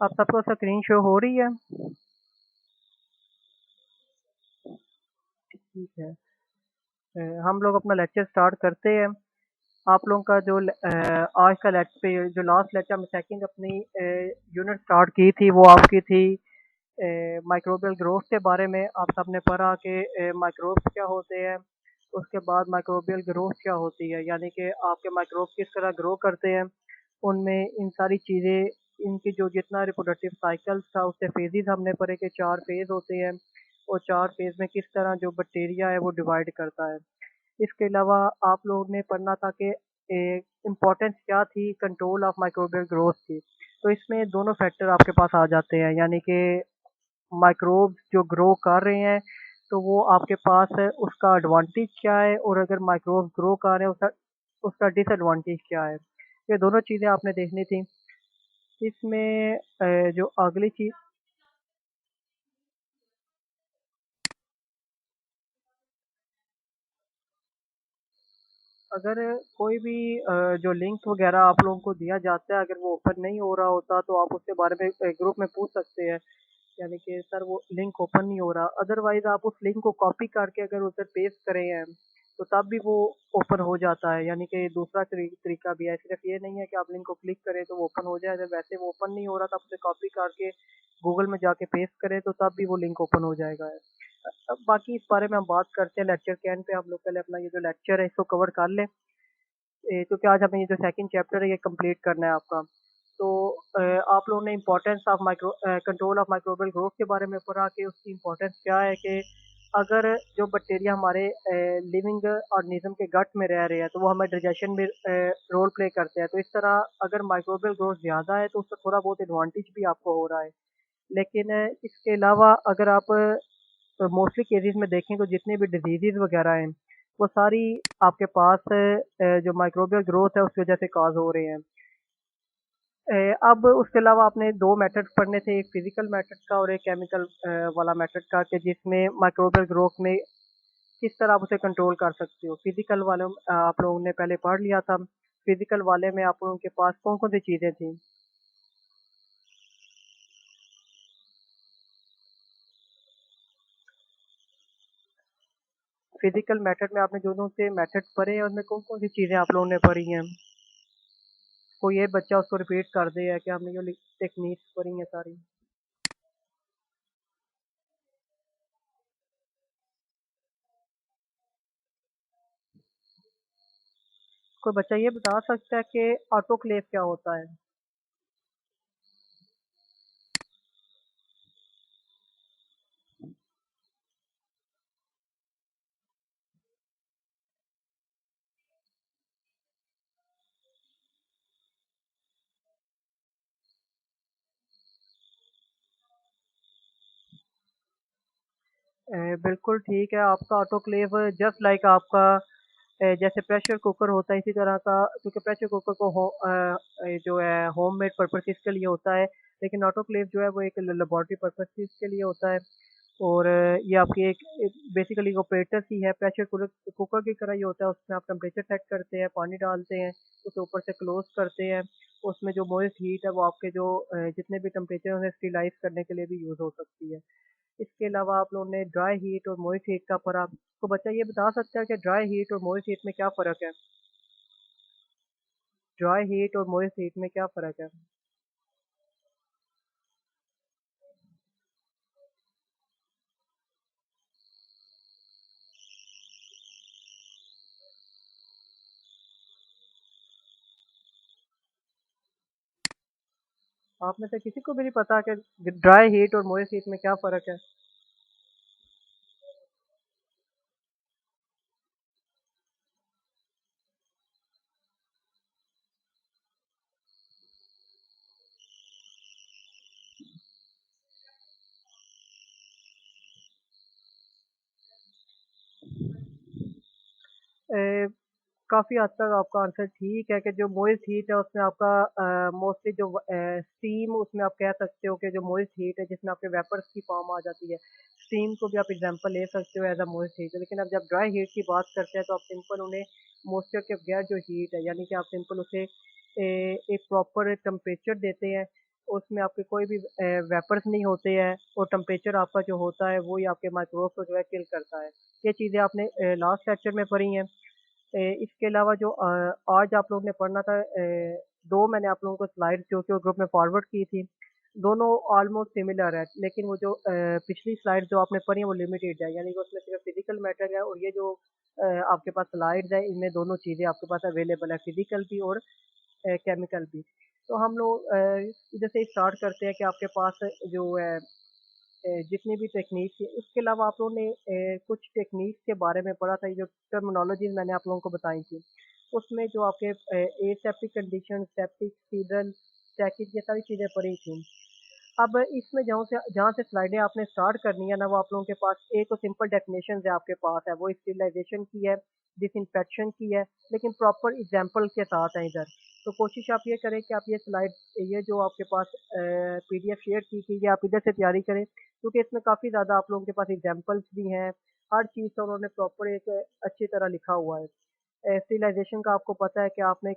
आप सबको screen show हो रही है? ठीक है। हम लोग अपना लेक्चर स्टार्ट करते हैं। आप लोगों का आज का लेक्चर जो लास्ट लेक्चर में सेकंड अपनी यूनिट स्टार्ट की थी वो आपकी थी माइक्रोबियल ग्रोथ के बारे में। आप सबने पढ़ा कि माइक्रोब्स क्या होते हैं, उसके बाद माइक्रोबियल ग्रोथ क्या होती है, यानी कि आपके माइक्रोब किस तरह ग्रो करते हैं। उनमें इन सारी चीज़ें, इनकी जो जितना रिप्रोडक्टिव साइकिल्स था उससे फेजेस हमने पढ़े कि 4 फेज होते हैं और 4 फेज में किस तरह जो बैक्टीरिया है वो डिवाइड करता है। इसके अलावा आप लोगों ने पढ़ना था कि इम्पोर्टेंस क्या थी कंट्रोल ऑफ माइक्रोबियल ग्रोथ की। तो इसमें दोनों फैक्टर आपके पास आ जाते हैं, यानी कि माइक्रोब्स जो ग्रो कर रहे हैं तो वो आपके पास है, उसका एडवांटेज क्या है, और अगर माइक्रोब्स ग्रो कर रहे हैं उसका उसका डिसएडवांटेज क्या है। ये दोनों चीज़ें आपने देखनी थी। इसमें जो अगली चीज़, अगर कोई भी जो लिंक वगैरह आप लोगों को दिया जाता है अगर वो ओपन नहीं हो रहा होता तो आप उसके बारे में ग्रुप में पूछ सकते हैं, यानी कि सर वो लिंक ओपन नहीं हो रहा। अदरवाइज आप उस लिंक को कॉपी करके अगर उधर पेस्ट करें हैं तो तब भी वो ओपन हो जाता है। यानी कि दूसरा तरीका भी है, सिर्फ ये नहीं है कि आप लिंक को क्लिक करें तो वो ओपन हो जाए। अगर वैसे वो ओपन नहीं हो रहा तो आप उसे कॉपी करके गूगल में जाके पेस्ट करें तो तब भी वो लिंक ओपन हो जाएगा। अब बाकी इस बारे में हम बात करते हैं लेक्चर के एंड पे। आप लोग पहले अपना ये जो लेक्चर है इसको कवर कर लें, क्योंकि आज हमें ये जो सेकंड चैप्टर है ये कंप्लीट करना है आपका। तो आप लोगों ने importance of control of microbial growth के बारे में पढ़ा कि उसकी इम्पोर्टेंस क्या है, कि अगर जो बैक्टीरिया हमारे लिविंग ऑर्गेनिज्म के गट में रह रहे हैं तो वो हमें डाइजेशन में रोल प्ले करते हैं। तो इस तरह अगर माइक्रोबियल ग्रोथ ज़्यादा है तो उसका थोड़ा बहुत एडवांटेज भी आपको हो रहा है। लेकिन इसके अलावा अगर आप मोस्टली केसेस में देखें तो जितने भी डिजीजेज वगैरह हैं वो सारी आपके पास जो माइक्रोबियल ग्रोथ है उसकी वजह से काज हो रहे हैं। अब उसके अलावा आपने दो मेथड्स पढ़ने थे, एक फिजिकल मेथड का और एक केमिकल वाला मेथड का, कि जिसमें माइक्रोबियल ग्रोथ में किस तरह आप उसे कंट्रोल कर सकते हो। फिजिकल वाले में, आप लोगों ने पहले पढ़ लिया था। फिजिकल वाले में आप लोगों के पास कौन कौन सी चीज़ें थी? फिजिकल मेथड में आपने जो जो से मेथड पढ़े हैं उनमें कौन कौन सी चीज़ें आप लोगों ने पढ़ी हैं? कोई एक बच्चा उसको रिपीट कर दे है कि हमने जो टेक्निक्स पढ़ी हैं सारी। कोई बच्चा ये बता सकता है कि ऑटोक्लेव क्या होता है? बिल्कुल ठीक है। आपका ऑटोक्लेव जस्ट लाइक आपका जैसे प्रेशर कुकर होता है इसी तरह का, क्योंकि प्रेशर कुकर को जो है होममेड पर्पसेस के लिए होता है, लेकिन ऑटोक्लेव जो है वो एक लेबोरेटरी पर्पसेस के लिए होता है। और ये आपकी एक बेसिकली ऑपरेटर ही है, प्रेशर कुकर कुकर की तरह ही होता है। उसमें आप टेम्परेचर सेट करते हैं, पानी डालते हैं, उसे ऊपर से क्लोज करते हैं। उसमें जो मॉइस्ट हीट है वो आपके जो जितने भी टेम्परेचर हैं उन्हें स्टेलाइज करने के लिए भी यूज़ हो सकती है। इसके अलावा आप लोगों ने ड्राई हीट और मॉइस्ट हीट का फ़र्क, तो बच्चा ये बता सकता है कि ड्राई हीट और मॉइस्ट हीट में क्या फ़र्क है? ड्राई हीट और मॉइस्ट हीट में क्या फ़र्क है? आप में से किसी को भी नहीं पता कि ड्राई हीट और मॉइस्ट हीट में क्या फ़र्क है? काफ़ी हद तक आपका आंसर ठीक है कि जो मॉइस्ट हीट है उसमें आपका मोस्टली जो स्टीम, उसमें आप कह सकते हो कि जो मॉइस्ट हीट है जिसमें आपके वेपर्स की फॉर्म आ जाती है, स्टीम को भी आप एग्जांपल ले सकते हो एज अ मॉइस्ट हीट। लेकिन अब जब ड्राई हीट की बात करते हैं तो आप सिंपल उन्हें मॉइस्चर के बगैर जो हीट है, यानी कि आप सिंपल उसे एक प्रॉपर टेम्परेचर देते हैं उसमें आपके कोई भी वेपर्स नहीं होते हैं और टेम्परेचर आपका जो होता है वही आपके माइक्रोब को जो है किल करता है। ये चीज़ें आपने लास्ट लेक्चर में पढ़ी हैं। इसके अलावा जो आज आप लोग ने पढ़ना था, 2 मैंने आप लोगों को स्लाइड्स जो कि वो ग्रुप में फॉरवर्ड की थी। दोनों ऑलमोस्ट सिमिलर है, लेकिन वो जो पिछली स्लाइड जो आपने पढ़ी है वो लिमिटेड है, यानी कि उसमें सिर्फ फिजिकल मैटर है और ये जो आपके पास स्लाइड्स है इनमें दोनों चीज़ें आपके पास अवेलेबल है, फिजिकल भी और केमिकल भी। तो हम लोग इधर से स्टार्ट करते हैं कि आपके पास जो है जितनी भी टेक्निक थी, उसके अलावा आप लोगों ने कुछ टेक्निक के बारे में पढ़ा था, ये जो टर्मिनोलॉजीज मैंने आप लोगों को बताई थी। उसमें जो आपके aseptic condition, septic, Seidel, static ये सारी चीज़ें पढ़ी थी। अब इसमें जहाँ से स्लाइडें आपने स्टार्ट करनी है ना, वो आप लोगों के पास एक तो सिंपल डेफिनेशन है आपके पास है, वो स्टेरिलाइजेशन की है, डिसइंफेक्शन की है, लेकिन प्रॉपर एग्जांपल के साथ है इधर। तो कोशिश आप ये करें कि आप ये स्लाइड, ये जो आपके पास पीडीएफ शेयर की थी, ये आप इधर से तैयारी करें, क्योंकि इसमें काफ़ी ज़्यादा आप लोगों के पास एग्जांपल्स भी हैं। हर चीज़ का उन्होंने प्रॉपर एक अच्छी तरह लिखा हुआ है। स्टेरिलाइजेशन का आपको पता है कि आपने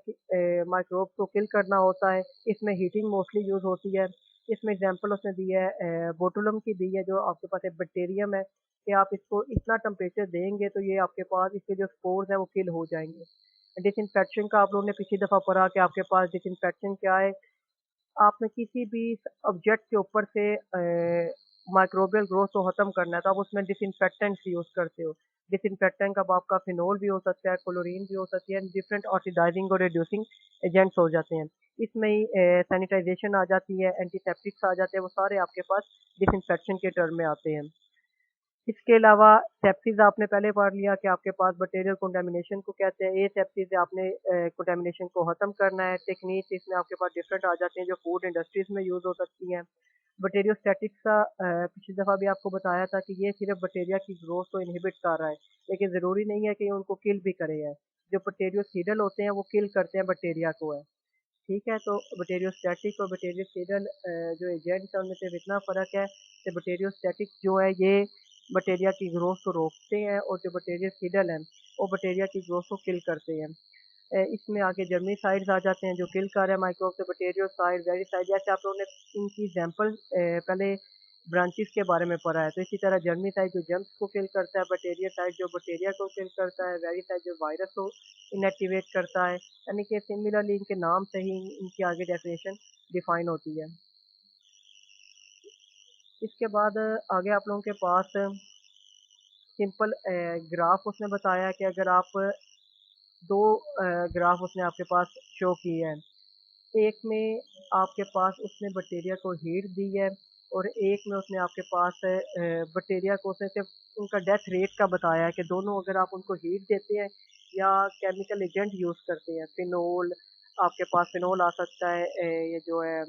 माइक्रोब को किल करना होता है, इसमें हीटिंग मोस्टली यूज़ होती है। इसमें एग्जांपल उसने दी है, बोटुलम की दी है, जो आपके पास एक बैक्टीरियम है कि आप इसको इतना टेम्परेचर देंगे तो ये आपके पास इसके जो स्पोर्स हैं वो किल हो जाएंगे। डिसइंफेक्शन का आप लोगों ने पिछली दफ़ा पढ़ा कि आपके पास डिसइंफेक्शन क्या है। आपने किसी भी ऑब्जेक्ट के ऊपर से माइक्रोबियल ग्रोथ को खत्म करना है तो आप उसमें डिसइंफेक्टेंट्स यूज करते हो। डिसइंफेक्टेंट का आपका फिनोल भी हो सकता है, क्लोरीन भी हो सकती है, डिफरेंट ऑक्सीडाइजिंग और रिड्यूसिंग एजेंट्स हो जाते हैं। इसमें ही सैनिटाइजेशन आ जाती है, एंटीसेप्टिक्स आ जाते हैं, वो सारे आपके पास डिसइंफेक्शन के टर्म में आते हैं। इसके अलावा सेप्सिस आपने पहले पढ़ लिया कि आपके पास बैक्टीरियल कंटामिनेशन को कहते हैं। ये सेप्सिस आपने कंटामिनेशन को खत्म करना है। टेक्निक इसमें आपके पास डिफरेंट आ जाती हैं जो फूड इंडस्ट्रीज में यूज हो सकती हैं। बैक्टीरियोस्टैटिक्स का पिछली दफ़ा भी आपको बताया था कि ये सिर्फ बैक्टीरिया की ग्रोथ को इनहिबिट कर रहा है, लेकिन ज़रूरी नहीं है कि ये उनको किल भी करे है। जो बैक्टीरियोसीडल होते हैं वो किल करते हैं बैक्टीरिया को है। ठीक है, तो बैक्टीरियोस्टैटिक और बैक्टीरियोसीडल जो एजेंट्स हैं उनमें सिर्फ इतना फ़र्क है कि बैक्टीरियोस्टैटिक जो है ये बैक्टीरिया की ग्रोथ को रोकते हैं और जो बैक्टीरियोसीडल हैं वो बैक्टीरिया की ग्रोथ को किल करते हैं। इसमें आगे जर्मीसाइड्स आ जाते हैं जो किल कर रहे हैं माइक्रोब से, बैक्टीरियोसाइड, वेरिसाइड, जैसे आप लोगों ने इनकी एग्जांपल पहले ब्रांचेस के बारे में पढ़ा है। तो इसी तरह जर्मीसाइड जो जर्म्स को किल करता है, बैक्टीरियोसाइड जो बैक्टीरिया को किल करता है, वेरिसाइड जो वायरस को इनएक्टिवेट करता है। यानी कि सिमिलरली इनके नाम से ही इनकी आगे डेफिनेशन डिफाइन होती है। इसके बाद आगे आप लोगों के पास सिंपल ग्राफ उसने बताया कि अगर आप दो ग्राफ उसने आपके पास शो किए हैं। एक में आपके पास उसने बैक्टीरिया को हीट दी है और एक में उसने आपके पास बैक्टीरिया को उसने सिर्फ उनका डेथ रेट का बताया है कि दोनों अगर आप उनको हीट देते हैं या केमिकल एजेंट यूज़ करते हैं। फिनोल, आपके पास फिनोल आ सकता है, ये जो है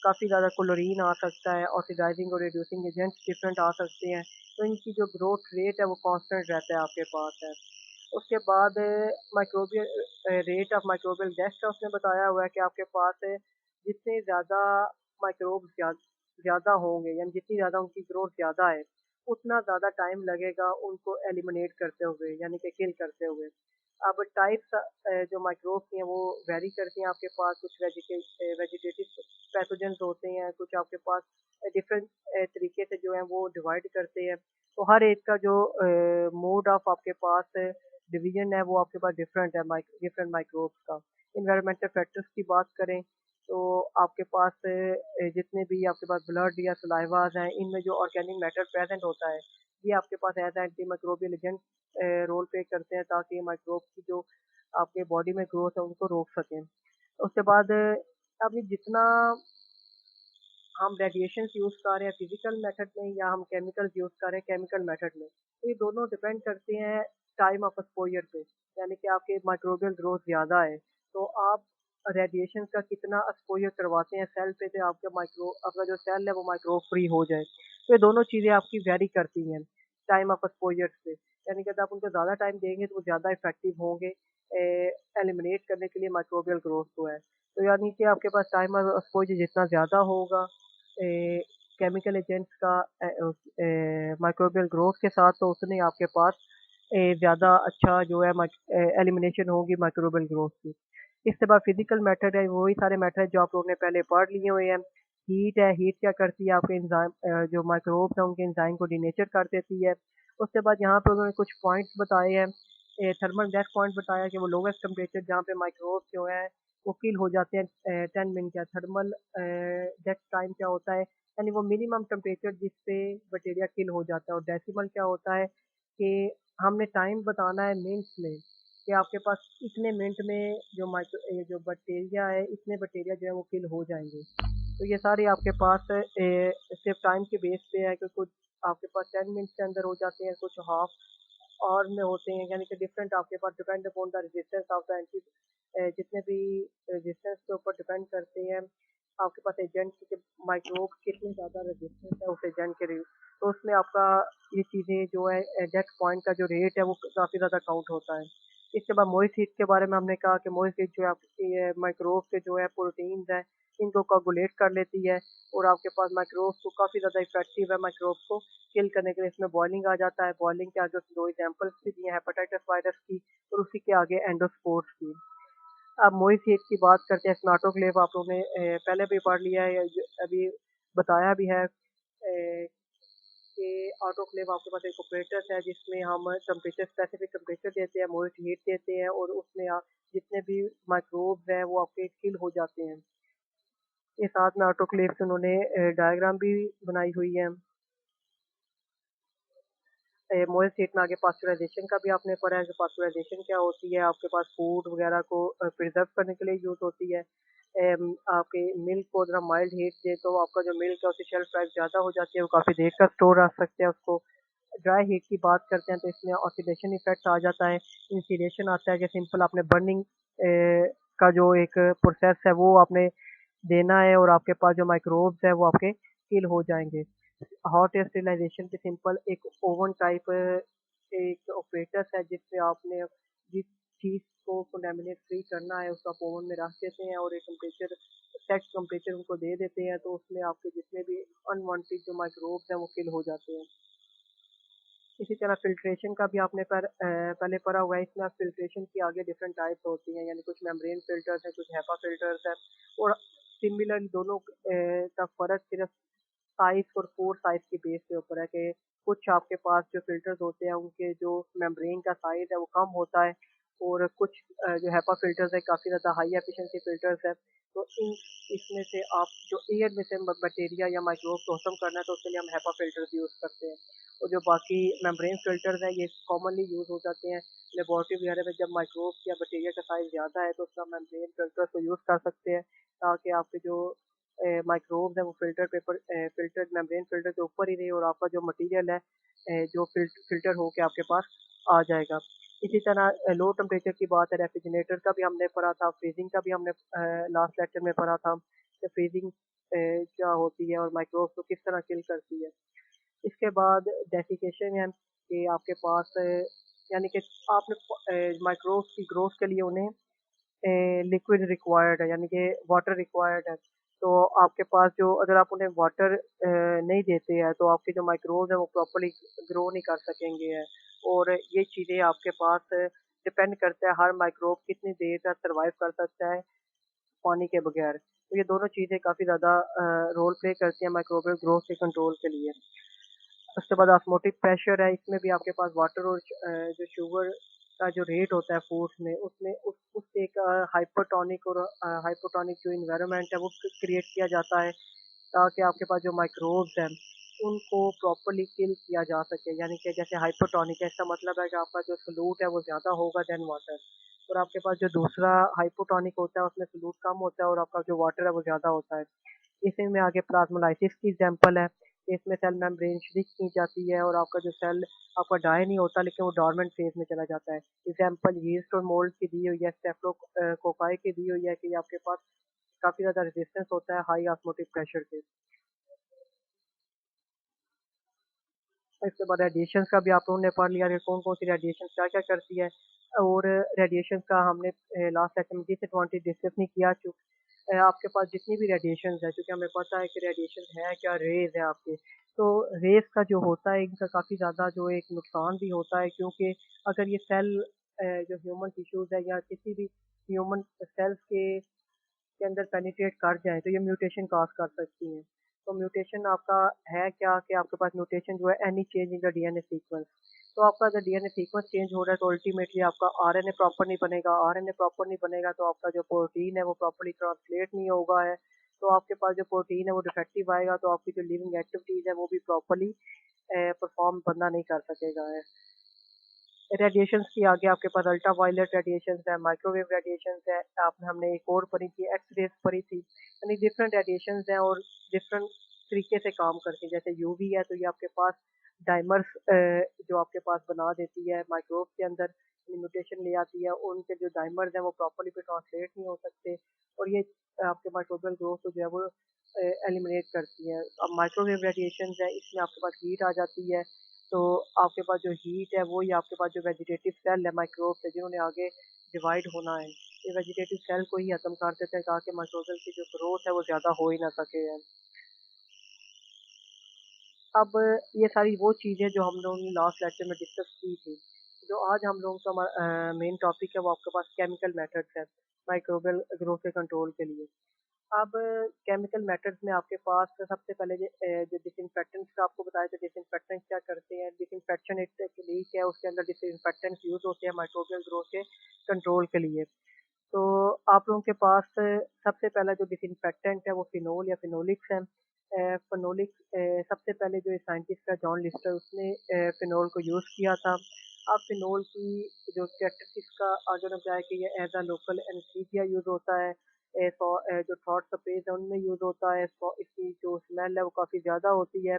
काफ़ी ज़्यादा क्लोरीन आ सकता है, ऑक्सीडाइजिंग और रिड्यूसिंग एजेंट्स डिफरेंट आ सकते हैं। तो इनकी जो ग्रोथ रेट है वो कांस्टेंट रहता है आपके पास है। उसके बाद microbial rate of microbial death का उसने बताया हुआ है कि आपके पास जितने ज़्यादा माइक्रोब ज़्यादा होंगे, यानी जितनी ज़्यादा उनकी ग्रोथ ज़्यादा है, उतना ज़्यादा टाइम लगेगा उनको एलिमिनेट करते हुए, यानी कि किल करते हुए। अब टाइप्स जो माइक्रोब्स हैं वो वेरी करती हैं आपके पास, कुछ वेजिटेटिव पैथोजेंस होते हैं, कुछ आपके पास डिफरेंट तरीके से जो है वो डिवाइड करते हैं। तो हर एक का जो मोड ऑफ आपके पास डिवीजन है वो आपके पास डिफरेंट है डिफरेंट माइक्रोब्स का। इन्वायरमेंटल फैक्टर्स की बात करें तो आपके पास जितने भी आपके पास ब्लड या सलाइवास हैं, इनमें जो ऑर्गेनिक मैटर प्रेजेंट होता है ये आपके पास as anti microbial agent role play करते हैं ताकि माइक्रोब की जो आपके बॉडी में ग्रोथ है उनको रोक सकें। उसके बाद अब ये जितना हम रेडिएशन यूज़ कर रहे हैं फिजिकल मेथड में या हम केमिकल यूज़ कर रहे हैं केमिकल मेथड में, तो ये दोनों डिपेंड करते हैं टाइम ऑफ एक्सपोजर पे। यानी कि आपके माइक्रोबियल ग्रोथ ज़्यादा है तो आप रेडिएशन का कितना एक्सपोजर करवाते हैं सेल पे, तो आपका जो सेल है वो माइक्रोब फ्री हो जाए। तो ये दोनों चीज़ें आपकी वेरी करती हैं टाइम ऑफ एक्सपोजर से। यानी कि अगर आप उनको ज़्यादा टाइम देंगे तो वो ज़्यादा इफेक्टिव होंगे एलिमिनेट करने के लिए माइक्रोबियल ग्रोथ को है। तो यानी कि आपके पास टाइम ऑफ एक्सपोजर जितना ज़्यादा होगा केमिकल एजेंट्स का माइक्रोबियल ग्रोथ के साथ, तो उतने आपके पास ज़्यादा अच्छा जो है एलिमिनेशन होगी माइक्रोबियल ग्रोथ की। इसके बाद फिजिकल मैटर है, वही सारे मैटर है जो आप लोगों ने पहले पढ़ लिए हुए हैं। हीट है, हीट क्या करती है, आपके एंजाइम जो माइक्रोब्स हैं उनके एंजाइम को डिनेचर कर देती है। उसके बाद यहाँ पे उन्होंने कुछ पॉइंट्स बताए हैं, थर्मल डेथ पॉइंट बताया कि वो लोवेस्ट टेम्परेचर जहाँ पे माइक्रोब्स जो है वो किल हो जाते हैं 10 मिनट का। थर्मल डेथ टाइम क्या होता है, यानी वो मिनिमम टेम्परेचर जिस पे बैक्टीरिया किल हो जाता है। और डेसिमल क्या होता है कि हमने टाइम बताना है मिनट्स में, कि आपके पास इतने मिनट में जो बैक्टीरिया है, इतने बैक्टीरिया जो है वो किल हो जाएंगे। तो ये सारी आपके पास सिर्फ टाइम के बेस पे है कि कुछ आपके पास 10 मिनट के अंदर हो जाते हैं, कुछ हाफ आवर में होते हैं, यानी कि डिफरेंट आपके पास depend upon the resistance of the anti, जितने भी रेजिस्टेंस के ऊपर डिपेंड करते हैं आपके पास एजेंट के माइक्रोब कितनी ज़्यादा रेजिस्टेंस है उस एजेंट के लिए। तो उसमें आपका ये चीज़ें जो है डेथ पॉइंट का जो रेट है वो काफ़ी ज़्यादा काउंट होता है। इसके बाद मोइस्ट हीट के बारे में हमने कहा कि मोइस्ट हीट जो है आपकी माइक्रोब के जो है प्रोटीन्स हैं इनको कोगुलेट कर लेती है, और आपके पास माइक्रोब्स को काफ़ी ज़्यादा इफेक्टिव है माइक्रोब्स को किल करने के लिए। इसमें बॉइलिंग आ जाता है, बॉइलिंग के आगे दो एग्जांपल्स भी दिए हैं, हेपेटाइटिस वायरस की और उसी के आगे एंडोस्पोर्स की। अब मोइस हीट की बात करते हैं, स्मार्टोक्लेव आप लोगों ने पहले भी पढ़ लिया है, अभी बताया भी है कि ऑटोक्लेव आपके पास एक ऑपरेटर है जिसमें हम टेम्परेचर स्पेसिफिक टेम्परेचर देते हैं, मोइस हीट देते हैं, और उसमें आप जितने भी माइक्रोब्स हैं वो आपके किल हो जाते हैं। ये साथ में ऑटोक्लेव से उन्होंने डायग्राम भी बनाई हुई है। मोइस्ट हीट में आगे पास्चुराइजेशन का भी आपने पढ़ा है कि पास्चुराइजेशन क्या होती है, आपके पास फूड वगैरह को प्रिजर्व करने के लिए यूज होती है। आपके मिल्क को अगर हम माइल्ड हीट दें तो आपका जो मिल्क है उसकी शेल्फ लाइफ ज़्यादा हो जाती है, वो काफ़ी देर तक स्टोर रख सकते हैं उसको। ड्राई हीट की बात करते हैं तो इसमें ऑक्सीडेशन इफेक्ट आ जाता है, इंसिडेशन आता है, कि सिंपल आपने बर्निंग का जो एक प्रोसेस है वो आपने देना है, और आपके पास जो माइक्रोब्स है वो आपके किल हो जाएंगे। हॉट एयर स्टेरिलाइजेशन के सिंपल एक ओवन टाइप एक ऑपरेटस है जिससे आपने जिस चीज़ को कंटेमिनेट फ्री करना है उसको आप ओवन में रख देते हैं और एक टेम्परेचर सेट टेम्परेचर उनको दे देते हैं, तो उसमें आपके जितने भी अनवांटेड जो माइक्रोब्स हैं वो किल हो जाते हैं। इसी तरह फ़िल्ट्रेशन का भी आपने पहले पढ़ा हुआ है, इसमें फ़िल्ट्रेशन की आगे डिफरेंट टाइप्स होती हैं, यानी कुछ मेम्ब्रेन फ़िल्टर्स हैं, कुछ HEPA फ़िल्टर्स हैं, और सिमिलर दोनों का फ़र्क सिर्फ साइज़ और पोर साइज़ के बेस के ऊपर है कि कुछ आपके पास जो फ़िल्टर्स होते हैं उनके जो मेम्ब्रेन का साइज़ है वो कम होता है, और कुछ जो HEPA फ़िल्टर्स है काफ़ी ज़्यादा हाई एफिशिएंसी फ़िल्टर्स हैं। तो इन इसमें से आप जो एयर में से बैक्टीरिया या माइक्रोब को खत्म करना है तो उसके लिए हम HEPA फ़िल्टर्स यूज़ करते हैं। और जो बाकी मेम्ब्रेन फ़िल्टर्स हैं ये कॉमनली यूज़ हो जाते हैं लेबोरेटरी वगैरह में, जब माइक्रोब्स या बैक्टीरिया का साइज़ ज़्यादा है तो उसका मेम्ब्रेन फ़िल्टर्स को यूज़ कर सकते हैं, ताकि आपके जो माइक्रोब्स है वो फ़िल्टर्ड मेम्ब्रेन फ़िल्टर के ऊपर ही रहे, और आपका जो मटीरियल है जो फ़िल्टर होके आपके पास आ जाएगा। इसी तरह लो टेम्परेचर की बात है, रेफ्रिजरेटर का भी हमने पढ़ा था, फ्रीज़िंग का भी हमने लास्ट लेक्चर में पढ़ा था कि फ्रीज़िंग क्या होती है और माइक्रोब्स को किस तरह किल करती है। इसके बाद डेसिकेशन है कि आपके पास यानी कि आपने माइक्रोब्स की ग्रोथ के लिए उन्हें लिक्विड रिक्वायर्ड है, यानी कि वाटर रिक्वायर्ड है। तो आपके पास जो अगर आप उन्हें वाटर नहीं देते हैं तो आपके जो माइक्रोब्स हैं वो प्रॉपर्ली ग्रो नहीं कर सकेंगे हैं, और ये चीज़ें आपके पास डिपेंड करता है हर माइक्रोब कितनी देर तक सर्वाइव कर सकता है पानी के बगैर। तो ये दोनों चीज़ें काफ़ी ज़्यादा रोल प्ले करती हैं माइक्रोबियल ग्रोथ के कंट्रोल के लिए। उसके बाद ऑस्मोटिक प्रेशर है, इसमें भी आपके पास वाटर और जो शुगर का जो रेट होता है फूड्स में उसमें उससे एक हाइपोटोनिक और हाइपोटोनिक जो इन्वायरमेंट है वो क्रिएट किया जाता है, ताकि आपके पास जो माइक्रोब्स हैं उनको प्रॉपर्ली किल किया जा सके। यानी कि जैसे हाइपोटोनिक है, इसका मतलब है कि आपका जो सलूट है वो ज़्यादा होगा देन वाटर, और आपके पास जो दूसरा हाइपोटोनिक होता है उसमें सलूट कम होता है और आपका जो वाटर है वो ज़्यादा होता है। इसी में आगे प्लाज्मोलाइसिस की एग्जांपल है, इसमें सेल मेम्ब्रेन श्रिंक की जाती है और आपका जो सेल आपका डाई नहीं होता लेकिन वो डोरमेंट फेज में चला जाता है। एग्जांपल यीस्ट और मोल्ड की दी हुई है, स्टेफिलोकोकाई की दी हुई है कि आपके पास काफ़ी ज़्यादा रेजिस्टेंस होता है हाई ऑस्मोटिक प्रेशर के। इसके बाद रेडिएशंस का भी आप लोगों ने पढ़ लिया कि कौन-कौन सी रेडिएशन क्या-क्या करती है, और रेडिएशंस का हमने लास्ट सेशन में डिसएडवांटेज डिस्कस नहीं किया। आपके पास जितनी भी रेडिएशंस है, क्योंकि हमें पता है कि रेडिएशन है क्या, रेज़ है आपके। तो रेज़ का जो होता है इनका काफ़ी ज़्यादा जो एक नुकसान भी होता है, क्योंकि अगर ये सेल जो ह्यूमन टिश्यूज़ है या किसी भी ह्यूमन सेल्स के अंदर पेनिट्रेट कर जाएँ तो ये म्यूटेशन कॉज़ कर सकती हैं। तो म्यूटेशन आपका है क्या कि आपके पास म्यूटेशन जो है any change in the DNA sequence. तो आपका अगर डीएनए सीक्वेंस चेंज हो रहा है तो अल्टीमेटली आपका आरएनए प्रॉपर नहीं बनेगा, आरएनए प्रॉपर नहीं बनेगा तो आपका जो प्रोटीन है वो प्रॉपर्ली ट्रांसलेट नहीं होगा है। तो आपके पास जो प्रोटीन है वो डिफेक्टिव आएगा तो आपकी जो लिविंग एक्टिविटीज़ है वो भी प्रॉपर्ली परफॉर्म बंदा नहीं कर सकेगा है। रेडिएशंस की आगे आपके पास अल्ट्रा वायलेट रेडिएशंस है, माइक्रोवेव रेडिएशंस है, आपने हमने एक और पढ़ी थी एक्स-रेज़ पढ़ी थी, यानी डिफरेंट रेडिएशंस हैं और डिफरेंट तरीके से काम करती हैं। जैसे यूवी है तो ये आपके पास डाइमर्स जो आपके पास बना देती है माइक्रोब के अंदर म्यूटेशन ले आती है, उनके जो डाइमर्स हैं वो प्रॉपर्ली पे ट्रांसलेट नहीं हो सकते और ये आपके माइक्रोबियल ग्रोथ को जो है वो एलिमिनेट करती है। अब माइक्रोवेव रेडिएशंस है इसमें आपके पास हीट आ जाती है तो आपके पास जो हीट है वही आपके पास जो वेजिटेटिव सेल है माइक्रोब से जिन्होंने आगे डिवाइड होना है ये वेजिटेटिव सेल को ही खत्म कर देते हैं ताकि माइक्रोबियल की जो ग्रोथ है वो ज़्यादा हो ही ना सके है। अब ये सारी वो चीज़ें जो हम लोगों ने लास्ट लेक्चर में डिस्कस की थी। जो आज हम लोगों का मेन टॉपिक है वो आपके पास केमिकल मेथड्स है माइक्रोबियल ग्रोथ के कंट्रोल के लिए। अब केमिकल मेथड्स में आपके पास सबसे पहले जो डिसइंफेक्टेंट्स का आपको बताया था डिसइंफेक्टेंट्स क्या करते हैं डिसइंफेक्शन एक टेक्निक है उसके अंदर डिसइंफेक्टेंट्स यूज होते हैं माइक्रोबियल ग्रोथ के कंट्रोल के लिए तो आप लोगों के पास सबसे पहला जो डिसइंफेक्टेंट है वो फिनोल या फिनोलिक्स है फिनोलिक्स सबसे पहले जो साइंटिस्ट है जॉन लिस्टर उसने फिनोल को यूज़ किया था अब फिनोल की जो कैरेक्टरिस्टिक्स का आगे उन्होंने बताया कि ये as a local anaesthesia use होता है जो थ्रॉट स्पेस है उनमें यूज़ होता है इसकी जो स्मेल है वो काफ़ी ज़्यादा होती है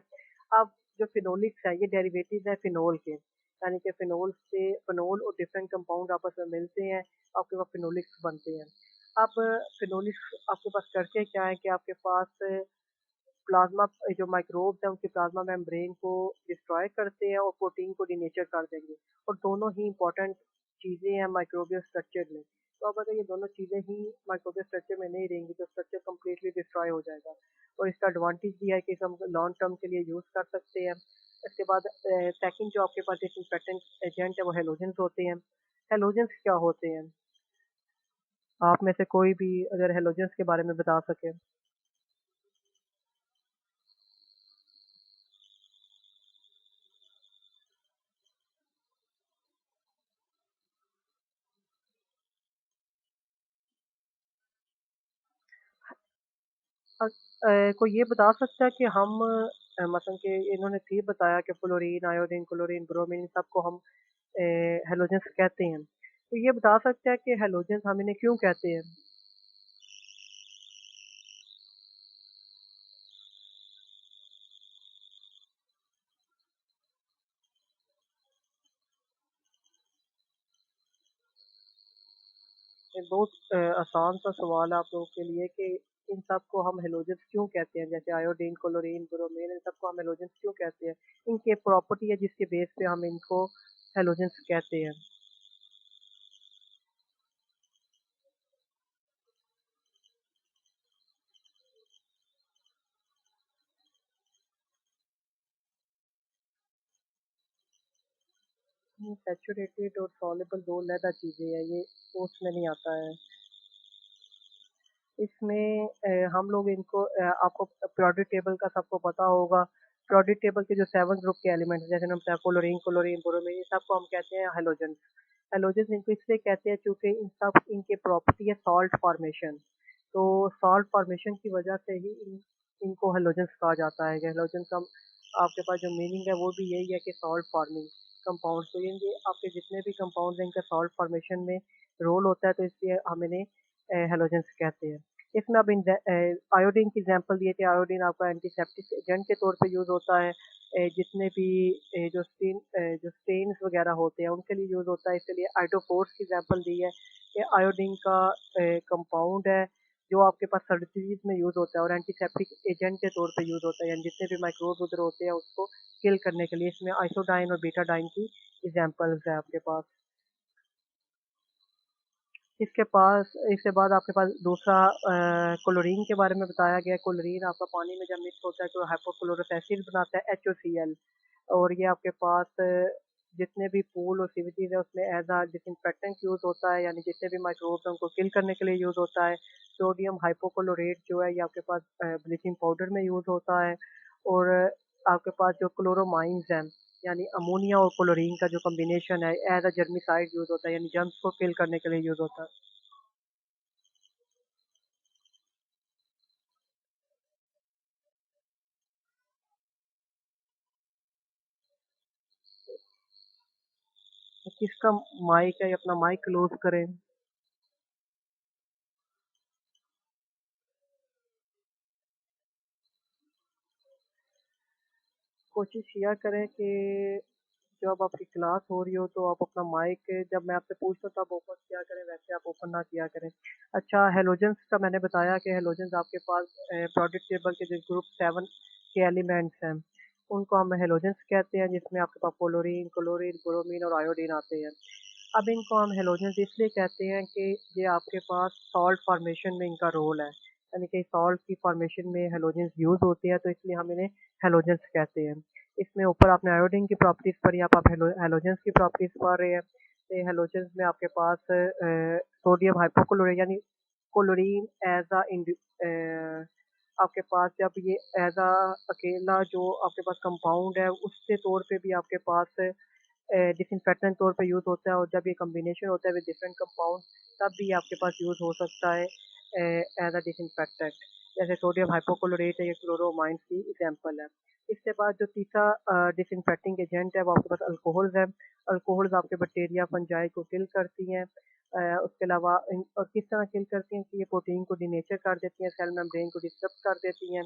अब जो फिनोलिक्स है ये डेरिवेटिव है फिनोल के यानी कि फिनोल से फिनोल और डिफरेंट कंपाउंड आपस में मिलते हैं आपके पास फिनोलिक्स बनते हैं अब फिनोलिक्स आपके पास करके क्या है कि आपके पास प्लाज्मा जो माइक्रोब्स हैं उनके प्लाज्मा मेम्ब्रेन को डिस्ट्रॉय करते हैं और प्रोटीन को डीनेचर कर देंगे और दोनों ही इंपॉर्टेंट चीज़ें हैं माइक्रोबियल स्ट्रक्चर में तो अब अगर ये दोनों चीज़ें ही माइक्रोबियल स्ट्रक्चर में नहीं रहेंगी तो स्ट्रक्चर कम्प्लीटली डिस्ट्रॉय हो जाएगा और इसका एडवांटेज भी है कि इसे हम लॉन्ग टर्म के लिए यूज़ कर सकते हैं इसके बाद सेकंड जो आपके पास डिसइंफेक्टेंट एजेंट है वो हेलोजेंस होते हैं हेलोजेंस क्या होते हैं आप में से कोई भी अगर हेलोजेंस के बारे में बता सके कोई ये बता सकता है कि हम मसलन कि इन्होंने थी बताया कि fluorine, iodine, chlorine, bromine in सबको हम हैलोजेंस कहते हैं। तो ये बता सकते हैं कि हैलोजेंस हम इन्हें क्यों कहते हैं? ये बहुत आसान सा सवाल है आप लोगों के लिए कि इन सबको हम हैलोजेंस क्यों कहते हैं? जैसे आयोडीन, क्लोरीन, ब्रोमीन इन सबको हम हैलोजेंस क्यों कहते हैं? इनकी एक प्रॉपर्टी है जिसके बेस पे हम इनको हैलोजेंस कहते हैं। सैचुरेटेड और सॉल्युबल 2 अलग चीज़ें हैं, ये उसमें नहीं आता है। इसमें हम लोग इनको आपको पीरियोडिक टेबल का सबको पता होगा। पीरियोडिक टेबल के जो 7 ग्रुप के एलिमेंट्स जैसे मैंने बताया क्लोरीन, क्लोरीन, ब्रोमीन ये सबको हम कहते हैं हैलोजेंस। हैलोजेंस इनको इसलिए कहते हैं क्योंकि इन सब इनकी प्रॉपर्टी है सॉल्ट फॉर्मेशन। तो सॉल्ट फॉर्मेशन की वजह से ही इनको हैलोजेंस कहा जाता है। हैलोजेंस का आपके पास जो मीनिंग है वो भी यही है कि सॉल्ट फॉर्मिंग कंपाउंड। तो ये आपके जितने भी कंपाउंड हैं इनका सॉल्ट फॉर्मेशन में रोल होता है तो इसलिए हम इन्हें हैलोजेंस कहते हैं। इसमें अब आयोडीन की एग्जांपल दिए थे आयोडीन आपका एंटीसेप्टिक एजेंट के तौर पे यूज़ होता है जितने भी जो स्टेन्स वगैरह होते हैं उनके लिए यूज़ होता है इसलिए आइडोफोर्स की एग्जांपल दी है कि आयोडीन का कंपाउंड है जो आपके पास सर्जरीज में यूज़ होता है और एंटीसेप्टिक एजेंट के तौर पे यूज़ होता है यानी जितने भी माइक्रोब उधर होते हैं उसको किल करने के लिए इसमें आइसोडाइन और बीटाडाइन की एग्जांपल्स है आपके पास इसके बाद आपके पास दूसरा क्लोरीन के बारे में बताया गया है। क्लोरीन आपका पानी में जब मिक्स होता है तो हाइपोक्लोरस एसिड बनाता है HOCl और ये आपके पास जितने भी पूल और सीवेजेस है उसमें एज अ डिसइंफेक्टेंट यूज होता है, यानी जितने भी माइक्रोब्स हैं उनको किल करने के लिए यूज होता है। सोडियम हाइपोक्लोरेट जो है ये आपके पास ब्लीचिंग पाउडर में यूज होता है। और आपके पास जो क्लोरोमाइंस हैं, यानी अमोनिया और क्लोरीन का जो कॉम्बिनेशन है एज अ जर्मिसाइड यूज होता है, यानी जर्म्स को किल करने के लिए यूज होता है। तो किसका माइक है, ये अपना माइक क्लोज करें। कोशिश किया करें कि जब आपकी क्लास हो रही हो तो आप अपना माइक, जब मैं आपसे पूछता हूँ तब ओपन किया करें, वैसे आप ओपन ना किया करें। अच्छा, हेलोजेंस का मैंने बताया कि हेलोजेंस आपके पास प्रोडक्ट टेबल के जो ग्रुप 7 के एलिमेंट्स हैं उनको हम हेलोजेंस कहते हैं, जिसमें आपके पास क्लोरीन, क्लोरीन, ब्रोमीन और आयोडीन आते हैं। अब इनको हम हेलोजेंस इसलिए कहते हैं कि ये आपके पास सॉल्ट फॉर्मेशन में इनका रोल है, यानी कि सॉल्ट की फॉर्मेशन में हेलोजेंस यूज होते हैं, तो इसलिए हम इन्हें हेलोजेंस कहते हैं। इसमें ऊपर आपने आयोडीन की प्रॉपर्टीज पढ़ी, आप हेलोजेंस की प्रॉपर्टीज पढ़ रहे हैं। तो हेलोजेंस में आपके पास सोडियम हाइपोक्लोराइड यानी क्लोरीन एज अ आपके पास जब ये एज अ अकेला जो आपके पास कंपाउंड है उसके तौर पे भी आपके पास डिसइंफेक्टेंट तौर पे यूज होता है, और जब ये कॉम्बिनेशन होता है विद डिफरेंट कंपाउंड तब भी आपके पास यूज हो सकता है एज अ डिसइंफेक्टेंट। जैसे सोडियम हाइपोक्लोरेट है, ये क्लोरोमाइंस की एग्जांपल है। इसके बाद जो तीसरा डिसइंफेक्टिंग एजेंट है वो आपके पास अल्कोहल्स है। अल्कोहल्स आपके बैक्टीरिया फंजाई को किल करती हैं। उसके अलावा और किस तरह किल करती हैं कि ये प्रोटीन को डिनेचर कर देती हैं, सेल मेम्ब्रेन को डिस्टर्ब कर देती हैं।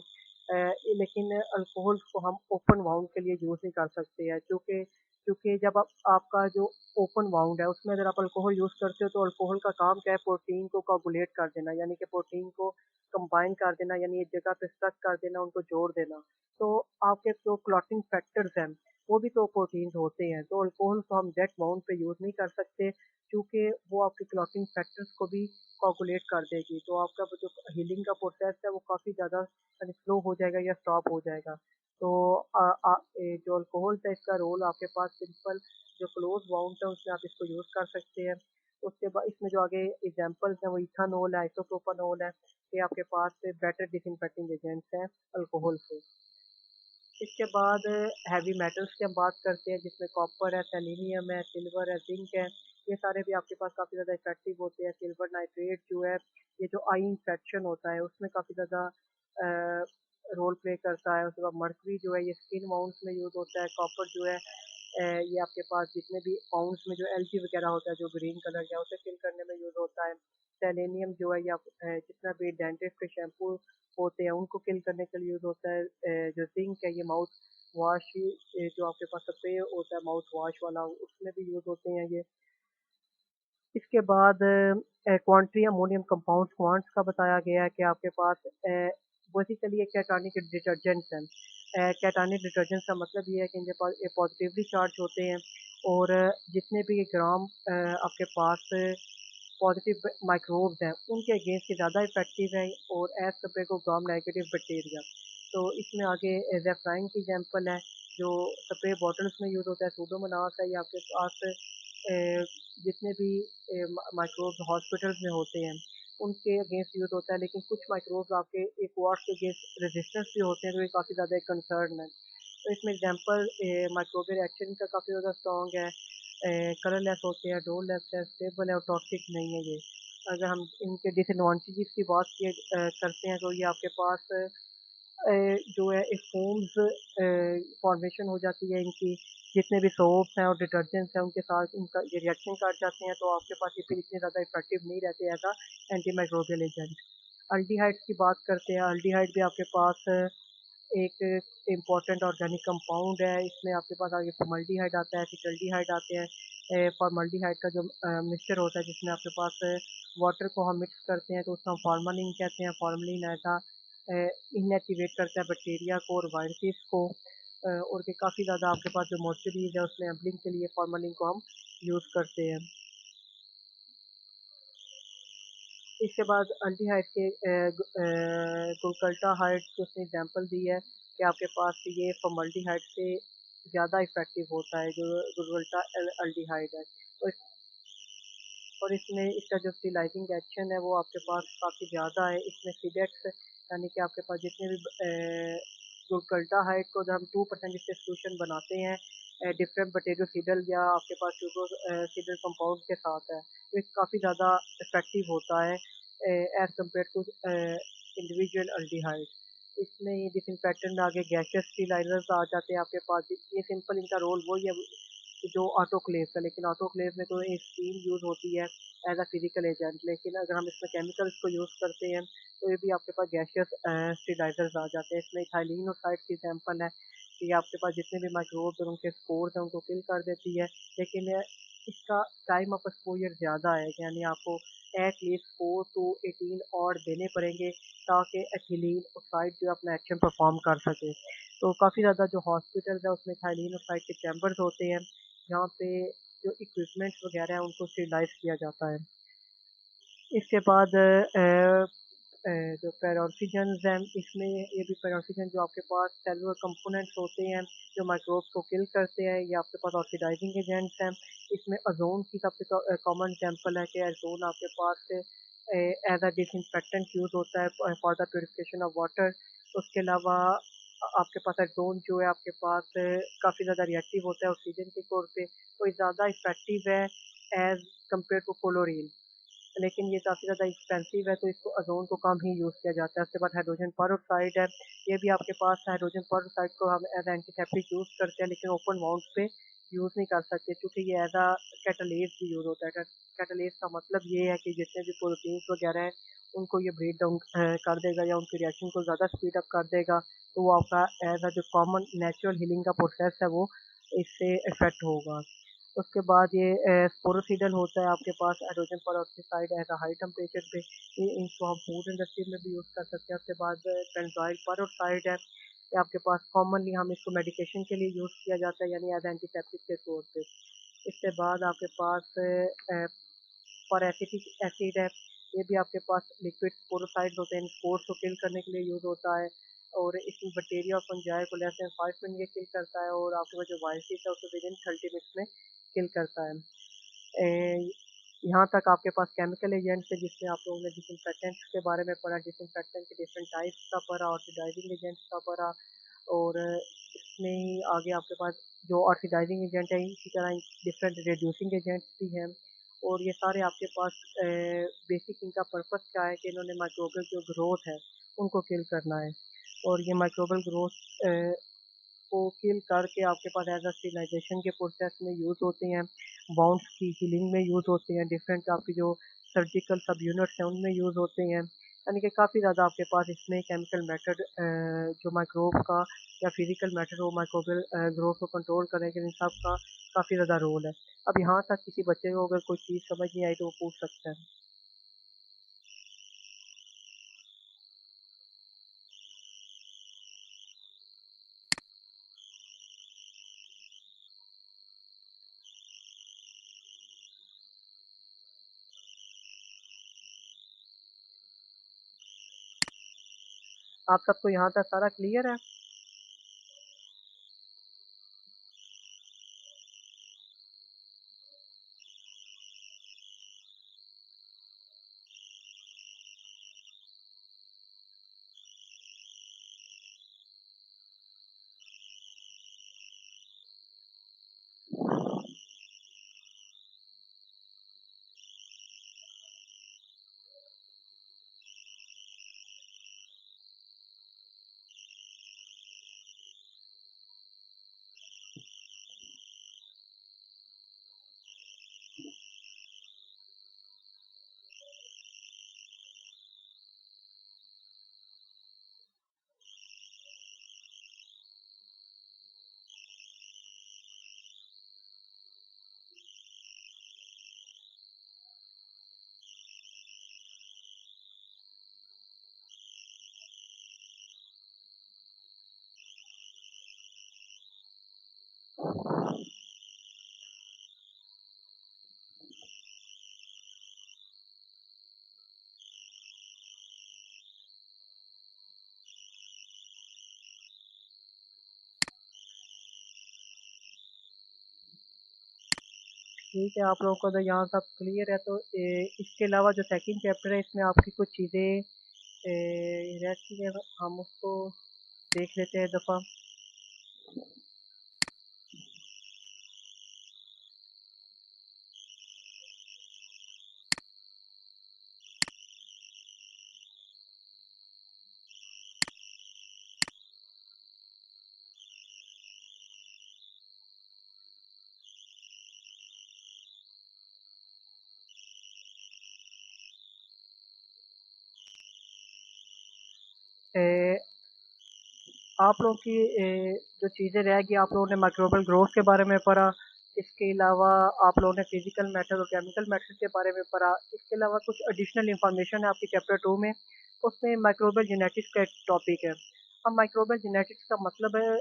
लेकिन अल्कोहल्स को हम ओपन वाउंड के लिए यूज नहीं कर सकते हैं, क्योंकि क्योंकि जब आपका जो ओपन वाउंड है उसमें अगर आप अल्कोहल यूज करते हो तो अल्कोहल का काम क्या है, प्रोटीन को कोगुलेट कर देना, यानी कि प्रोटीन को कंबाइन कर देना, यानी एक जगह पे स्टक कर देना, उनको जोड़ देना। तो आपके जो क्लॉटिंग फैक्टर्स हैं वो भी तो प्रोटीन होते हैं, तो अल्कोहल को हम डेट वाउंड पे यूज नहीं कर सकते, क्योंकि वो आपके क्लॉटिंग फैक्टर्स को भी कोगुलेट कर देगी, तो आपका वो जो हीलिंग का प्रोसेस है वो काफी ज्यादा स्लो हो जाएगा या स्टॉप हो जाएगा। तो जो अल्कोहल है इसका रोल आपके पास सिंपल जो क्लोज वाउंड है उसमें आप इसको यूज कर सकते हैं। उसके बाद इसमें जो आगे एग्जांपल्स हैं वो इथानॉल है, आइसोप्रोपानॉल है, ये आपके पास बेटर डिसइंफेक्टिंग एजेंट्स हैं अल्कोहल से। इसके बाद हैवी मेटल्स की हम बात करते हैं, जिसमें कॉपर है, सेलेनियम है, सिल्वर है, जिंक है। ये सारे भी आपके पास काफ़ी ज़्यादा इफेक्टिव होते हैं। सिल्वर नाइट्रेट जो है ये जो आई इन्फेक्शन होता है उसमें काफ़ी ज़्यादा रोल प्ले करता है। उसके बाद मर्क्यूरी जो है ये स्किन वाउंड्स में यूज होता है। कॉपर जो है ये आपके पास जितने भी पाउंड्स में जो एलगी वगैरह होता है जो ग्रीन कलर का उसे फिल करने में यूज होता है। सेलेनियम जो है या जितना भी डेंटिस्ट के शैम्पू होते हैं उनको किल करने के लिए यूज होता है। जो जिंक है ये माउथ वॉश जो आपके पास स्प्रे होता है माउथ वॉश वाला उसमें भी यूज होते हैं ये। इसके बाद क्वांटरी अमोनियम कंपाउंड क्वांट्स का बताया गया है कि आपके पास बेसिकली एक कैटानिक डिटर्जेंट्स हैं। कैटानिक डिटर्जेंट्स का मतलब ये है कि इनके पास पॉजिटिवली चार्ज होते हैं, और जितने भी ग्राम आपके पास पॉजिटिव माइक्रोब्स हैं उनके अगेंस्ट ये ज़्यादा इफेक्टिव है, और as compare to gram negative bacteria. तो इसमें आगे जेफ्राइन की एग्जांपल है जो स्प्रे बॉटल्स में यूज़ होता है। सूडोमोनास है ये आपके पास जितने भी माइक्रोब्स हॉस्पिटल्स में होते हैं उनके अगेंस्ट यूज होता है, लेकिन कुछ माइक्रोब्स आपके एक वाट के अगेंस्ट रेजिस्टेंस भी होते हैं, तो ये काफ़ी ज़्यादा एक कंसर्न है। तो इसमें एग्जांपल माइक्रोबियल एक्शन का काफ़ी ज़्यादा स्ट्रॉन्ग है, कलरलेस होते हैं, डोरलेस है, स्टेबल है और टॉक्सिक नहीं है ये। अगर हम इनके डिसएडवांटेजेस की बात करते हैं तो ये आपके पास जो है एक फोम्स फॉर्मेशन हो जाती है इनकी। जितने भी सोप्स हैं और डिटर्जेंट्स हैं उनके साथ इनका ये रिएक्शन कर जाते हैं, तो आपके पास ये फिर इतने ज़्यादा इफेक्टिव नहीं रहते as anti microbial agent. Aldehydes की बात करते हैं, अल्डिहाइड भी आपके पास एक इम्पॉर्टेंट ऑर्गेनिक कंपाउंड है। इसमें आपके पास आगे फॉर्मल्डिहाइड आता है, एसिटल्डिहाइड आते हैं। फॉर्मल्डिहाइड का जो मिक्सचर होता है जिसमें आपके पास वाटर को हम मिक्स करते हैं तो उसको हम फॉर्मलिन कहते हैं। फॉर्मलिन ऐसा इनएक्टिवेट करता है बैक्टीरिया को और वायरसेस को, और भी काफ़ी ज़्यादा आपके पास जो मॉइस्चरीज है उसमें एम्बलिंग के लिए फॉर्मलिन को हम यूज़ करते हैं। इसके बाद अल्डिहाइड के गुलकल्टाहाइड की उसने एग्जांपल दी है कि आपके पास ये फॉर्मल्डिहाइड से ज़्यादा इफेक्टिव होता है जो गुलवल्टा अल्डिहाइड है। तो और इसमें इसका जो स्टिलाइजिंग एक्शन है वो आपके पास काफ़ी ज़्यादा है। इसमें सिडेक्स यानी कि आपके पास जितने भी गुलकल्टाहाइड को जब हम 2% इससे सॉल्यूशन बनाते हैं डिफरेंट बटेरियोसिडल या आपके पास सुडोसिडल कंपाउंड के साथ है, तो ये काफ़ी ज़्यादा इफेक्टिव होता है as compare to individual aldehyde. इसमें डिसइंफेक्टेंट में आगे गैसेस स्टिलाइजर्स आ जाते हैं आपके पास। ये सिंपल इनका रोल वही है जो ऑटोक्लेव का, लेकिन ऑटोक्लेव में तो एक स्टीम यूज़ होती है एज अ फिजिकल एजेंट, लेकिन अगर हम इसमें केमिकल्स को यूज़ करते हैं तो ये भी आपके पास गैसियस स्टेबलाइजर्स आ जाते हैं। इसमें इथाइलिन ऑक्साइड की एग्जांपल है कि आपके पास जितने भी माइक्रोब्स और उनके स्पोर्स हैं उनको किल कर देती है, लेकिन इसका टाइम ऑफ एक्सपोजर ज़्यादा है, यानी आपको एट लीस्ट 4 to 18 और देने पड़ेंगे ताकि एथिलीन ऑक्साइड जो अपना एक्शन परफॉर्म कर सके। तो काफ़ी ज़्यादा जो हॉस्पिटल्स है उसमें इथाइलिन ऑक्साइड के चैम्बर्स होते हैं जहाँ पे जो इक्विपमेंट्स वगैरह हैं उनको स्टेरिलाइज किया जाता है। इसके बाद जो पेरोक्सीजन्स हैं, इसमें ये भी पेरोक्सीजन जो आपके पास सेलुलर कंपोनेंट्स होते हैं जो माइक्रोब्स को किल करते हैं, ये आपके पास ऑक्सीडाइजिंग एजेंट्स हैं। इसमें ओजोन की सबसे कॉमन एग्जांपल है कि ओजोन आपके पास एज अ डिसइंफेक्टेंट यूज़ होता है for the purification of water. उसके अलावा आपके पास ओजोन जो है आपके पास काफ़ी ज़्यादा रिएक्टिव होता है ऑक्सीजन के तौर पे, तो ये ज़्यादा इफेक्टिव है एज कम्पेयर टू क्लोरीन, लेकिन ये काफ़ी ज़्यादा एक्सपेंसिव है तो इसको ओज़ोन को कम ही यूज़ किया जाता है। उसके बाद हाइड्रोजन पेरोक्साइड है, ये भी आपके पास हाइड्रोजन पेरोक्साइड को हम एज़ एंटीसेप्टिक यूज़ करते हैं, लेकिन ओपन वाउंड पे यूज़ नहीं कर सकते क्योंकि ये एज़ अ कैटालिस्ट भी यूज़ होता है। कैटालिस्ट का मतलब ये है कि जितने भी प्रोटीन्स वगैरह हैं उनको ये ब्रेक डाउन कर देगा या उनकी रिएक्शन को ज़्यादा स्पीड अप कर देगा, तो वो आपका एज़ अ जो कॉमन नेचुरल हीलिंग का प्रोसेस है वो इससे इफ़ेक्ट होगा। उसके बाद ये स्पोरोसिडल होता है आपके पास hydrogen peroxide at a high temperature पे, ये इसको हम फूड इंडस्ट्री में भी यूज़ कर सकते हैं। उसके बाद बेंजोइल पेरोक्साइड है, ये आपके पास कॉमनली हम इसको मेडिकेशन के लिए यूज़ किया जाता है यानी एज एंटीसेप्टिक के तौर पे। इसके बाद आपके पास परएसिटिक एसिड है, ये भी आपके पास लिक्विड स्पोरोसाइड्स होते हैं, स्पोर्स को किल करने के लिए यूज़ होता है और इसमें बैक्टीरिया और फंजाई को लेस देन 5 मिनट में किल करता है और आपके पास जो वायरस है उसे विदिन 30 मिनट्स में किल करता है। ए, यहाँ तक आपके पास केमिकल एजेंट्स है जिसमें आप लोगों ने डिसइंफेक्टेंट्स के बारे में पढ़ा, डिसइंफेक्टेंट के डिफरेंट टाइप्स का पढ़ा, ऑक्सीडाइजिंग एजेंट्स का पढ़ा और इसमें ही आगे आपके पास जो ऑक्सीडाइजिंग एजेंट है इसी तरह डिफरेंट रिड्यूसिंग एजेंट्स भी हैं और ये सारे आपके पास बेसिक इनका पर्पस क्या है कि इन्होंने माइक्रोबियल जो ग्रोथ है उनको किल करना है और ये माइक्रोबियल ग्रोथ को किल करके आपके पास एज अ स्टेरिलाइजेशन के प्रोसेस में यूज़ होते हैं, बाउंड्स की हीलिंग में यूज़ होते हैं, डिफरेंट आपकी जो सर्जिकल सब यूनिट्स हैं उनमें यूज़ होते हैं, यानी कि काफ़ी ज़्यादा आपके पास इसमें केमिकल मेथड जो माइक्रोब का या फिजिकल मेथड वो माइक्रोबियल ग्रोथ को कंट्रोल करने के इन सब का काफ़ी ज़्यादा रोल है। अब यहाँ तक किसी बच्चे को अगर कोई चीज़ समझ नहीं आई तो वो पूछ सकता है। आप सबको यहाँ तक सारा क्लियर है? ठीक है, आप लोगों को तो यहाँ सब क्लियर है, तो इसके अलावा जो सेकंड चैप्टर है इसमें आपकी कुछ चीज़ें रहती है, हम उसको देख लेते हैं दफ़ा। आप लोगों की जो चीज़ें रहेगी, आप लोगों ने माइक्रोबियल ग्रोथ के बारे में पढ़ा। इसके अलावा आप लोगों ने फिजिकल मैटर और केमिकल मैटर के बारे में पढ़ा। इसके अलावा कुछ एडिशनल इंफॉर्मेशन है आपकी चैप्टर 2 में, उसमें माइक्रोबियल जेनेटिक्स का एक टॉपिक है। अब माइक्रोबियल जेनेटिक्स का मतलब है,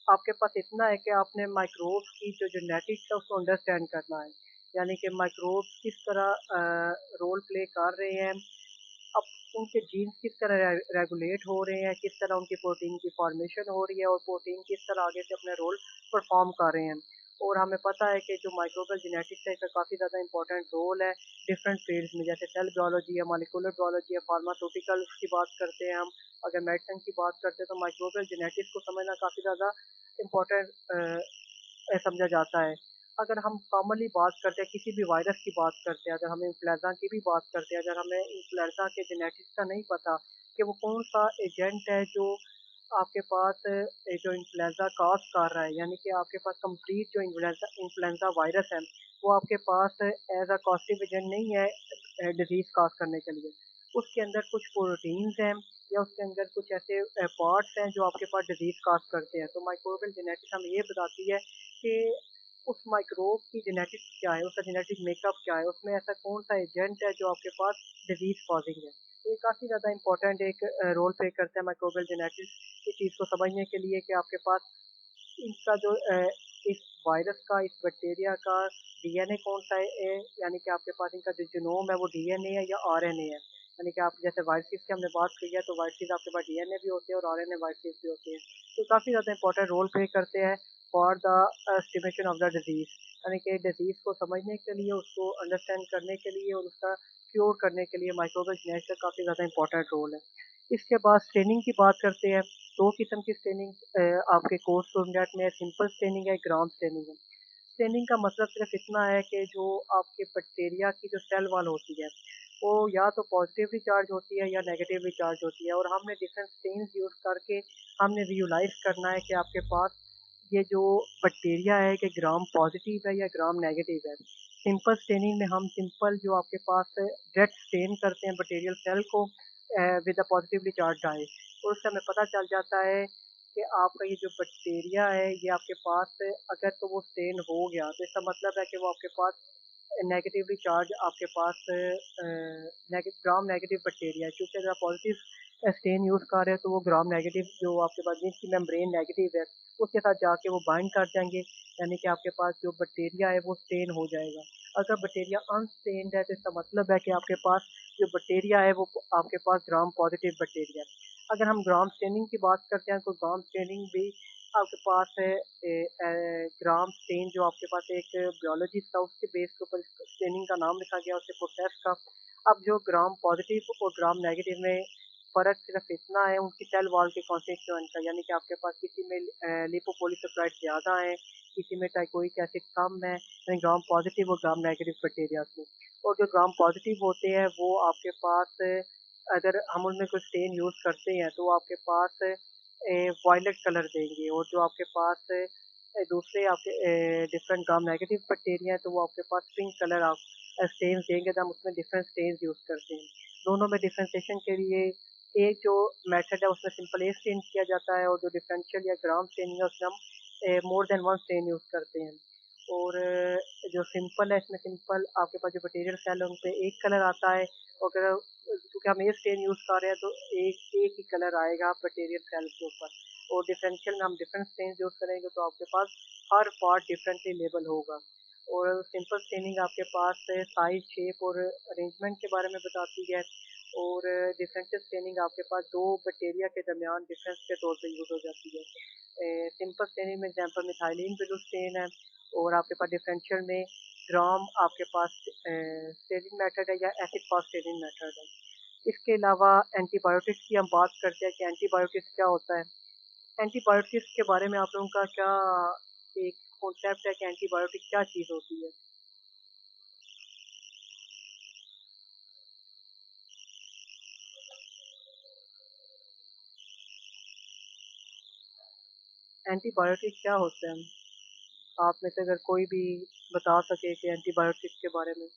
आपके पास इतना है कि आपने माइक्रोब्स की जो जेनेटिक्स है उसको अंडरस्टैंड करना है। यानी कि माइक्रोब्स किस तरह रोल प्ले कर रहे हैं, अब उनके जीन्स किस तरह रेगुलेट हो रहे हैं, किस तरह उनकी प्रोटीन की फॉर्मेशन हो रही है और प्रोटीन किस तरह आगे से अपने रोल परफॉर्म कर रहे हैं। और हमें पता है कि जो माइक्रोबियल जेनेटिक्स है इसका काफ़ी ज़्यादा इंपॉर्टेंट रोल है डिफरेंट फील्ड्स में, जैसे सेल बायोलॉजी है, मॉलिक्यूलर बायोलॉजी है, फार्मास्यूटिकल्स की बात करते हैं हम। अगर मेडिसिन की बात करते हैं तो माइक्रोबियल जेनेटिक्स को समझना काफ़ी ज़्यादा इम्पोर्टेंट समझा जाता है। अगर हम कॉमनली बात करते हैं, किसी भी वायरस की बात करते हैं, अगर हम इन्फ्लुएंजा की भी बात करते हैं, अगर हमें इन्फ्लुएंजा के जेनेटिक्स का नहीं पता कि वो कौन सा एजेंट है जो आपके पास जो इन्फ्लुएंजा कॉज कर रहा है, यानी कि आपके पास कंप्लीट जो इन्फ्लुएंजा वायरस है वो आपके पास एज अ कॉस्टिव एजेंट नहीं है डिजीज कॉज करने के लिए। उसके अंदर कुछ प्रोटीन्स हैं या उसके अंदर कुछ ऐसे पार्ट्स हैं जो आपके पास डिजीज कॉज करते हैं। तो माइक्रोबियल जेनेटिक्स हमें ये बताती है कि उस माइक्रोब की जेनेटिक्स क्या है, उसका जेनेटिक मेकअप क्या है, उसमें ऐसा कौन सा एजेंट है जो आपके पास डिजीज कॉजिंग है। तो ये काफ़ी ज़्यादा इंपॉर्टेंट एक रोल प्ले करता है माइक्रोबियल जेनेटिक्स इस चीज़ को समझने के लिए कि आपके पास इसका जो इस वायरस का, इस बैक्टीरिया का डीएनए कौन सा है, यानी कि आपके पास इनका जो जीनोम है वो डीएनए है या आरएनए है। यानी कि आप जैसे वायरसेस की हमने बात की है, तो वायरसेस आपके पास डीएनए भी होते हैं और आरएनए वायरसेस भी होते हैं। तो काफ़ी ज़्यादा इंपॉर्टेंट रोल प्ले करते हैं for the estimation of the disease, यानी कि डिजीज को समझने के लिए, उसको अंडरस्टैंड करने के लिए और उसका क्योर करने के लिए माइक्रोबियल जेनेटिक्स का काफ़ी ज़्यादा इंपॉर्टेंट रोल है। इसके बाद स्टेनिंग की बात करते हैं। 2 किस्म की स्टेनिंग आपके कोर्स स्टूडेंट में, सिंपल स्टेनिंग है, ग्राउंड स्टेनिंग है। स्टेनिंग का मतलब सिर्फ इतना है कि जो आपके बैक्टीरिया की जो सेल वॉल होती है, वो या तो पॉजिटिवली चार्ज होती है या नेगेटिवली चार्ज होती है, और हमने डिफरेंट स्टेन्स यूज़ करके हमने विजुलाइज करना है कि आपके पास ये जो बैक्टीरिया है कि ग्राम पॉजिटिव है या ग्राम नेगेटिव है। सिंपल स्टेनिंग में हम सिंपल जो आपके पास डायरेक्ट स्टेन करते हैं बैक्टीरियल सेल को with a positively charge dye, और उससे हमें पता चल जाता है कि आपका ये जो बैक्टीरिया है ये आपके पास अगर तो वो स्टेन हो गया तो इसका मतलब है कि वो आपके पास नेगेटिवली चार्ज आपके पास ग्राम नेगेटिव बैक्टीरिया है, क्योंकि अगर आप पॉजिटिव स्टेन यूज़ कर रहे हैं तो वो ग्राम नेगेटिव जो आपके पास जिसकी मेम्ब्रेन नेगेटिव है उसके साथ जाके वो बाइंड कर जाएंगे, यानी कि आपके पास जो बैक्टीरिया है वो स्टेन हो जाएगा। अगर बैक्टीरिया अनस्टेन्ड है तो इसका मतलब है कि आपके पास जो बैक्टीरिया है वो आपके पास ग्राम पॉजिटिव बैक्टीरिया है। अगर हम ग्राम स्टेनिंग की बात करते हैं तो ग्राम स्टेनिंग भी आपके पास है ग्राम स्टेन जो आपके पास एक बियोलॉजिस्ट था उसके बेस के ऊपर स्टेनिंग का नाम लिखा गया उसके प्रोसेस का। अब जो ग्राम पॉजिटिव और ग्राम नेगेटिव में फ़र्क सिर्फ इतना है उनकी सेल वॉल के कॉन्स्टिट्यूएंट का, यानी कि आपके पास किसी में लिपोपोलिसैकेराइड ज़्यादा है, किसी में टाइकोइक एसिड कम है, यानी ग्राम पॉजिटिव और ग्राम नेगेटिव बैक्टीरिया में। और जो ग्राम पॉजिटिव होते हैं वो आपके पास अगर हम उनमें कोई स्टेन यूज़ करते हैं तो वो आपके पास वायलेट कलर देंगे, और जो आपके पास दूसरे आपके डिफरेंट ग्राम नेगेटिव बैक्टीरिया हैं तो वो आपके पास पिंक कलर आप स्टेन्स देंगे, तो हम उसमें डिफरेंट स्टेन्स यूज़ करते हैं। दोनों में डिफरेंशिएशन के लिए एक जो मेथड है उसमें सिंपल एक स्टेन किया जाता है, और जो डिफरेंशियल या ग्राम स्टेनिंग है उसमें हम more than one stain use करते हैं। और जो सिंपल है इसमें सिंपल आपके पास जो बैक्टीरियल सेल है उन पे एक कलर आता है, और अगर क्योंकि हम एक स्टेन यूज़ कर रहे हैं तो एक एक ही कलर आएगा बैक्टीरियल सेल के ऊपर। और डिफरेंशियल में हम डिफरेंट स्टेन यूज़ करेंगे तो आपके पास हर पार्ट डिफरेंटली लेबल होगा। और सिंपल स्टेनिंग आपके पास साइज, शेप और अरेंजमेंट के बारे में बताती है, और डिफरेंशियल स्टेनिंग आपके पास दो बैक्टीरिया के दरमियान डिफरेंस के तौर पे यूज़ हो जाती है। सिंपल स्टेनिंग में एग्जांपल मिथाइलिन ब्लू स्टेन है, और आपके पास डिफरेंशियल में ग्राम आपके पास स्टेरिंग मेथड है या एसिड फास्ट स्टेरिंग मेथड है। इसके अलावा एंटीबायोटिक्स की हम बात करते हैं कि एंटीबायोटिक्स क्या होता है। एंटीबायोटिक्स के बारे में आप लोगों का क्या एक कॉन्सेप्ट है कि एंटीबायोटिक क्या चीज़ होती है? एंटीबायोटिक क्या होता है? आप में से अगर कोई भी बता सके कि एंटीबायोटिक के बारे में।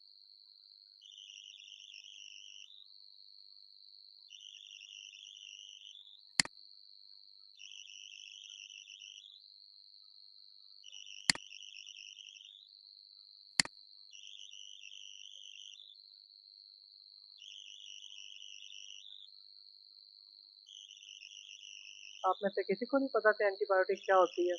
आप में से किसी को नहीं पता कि एंटीबायोटिक क्या होती है?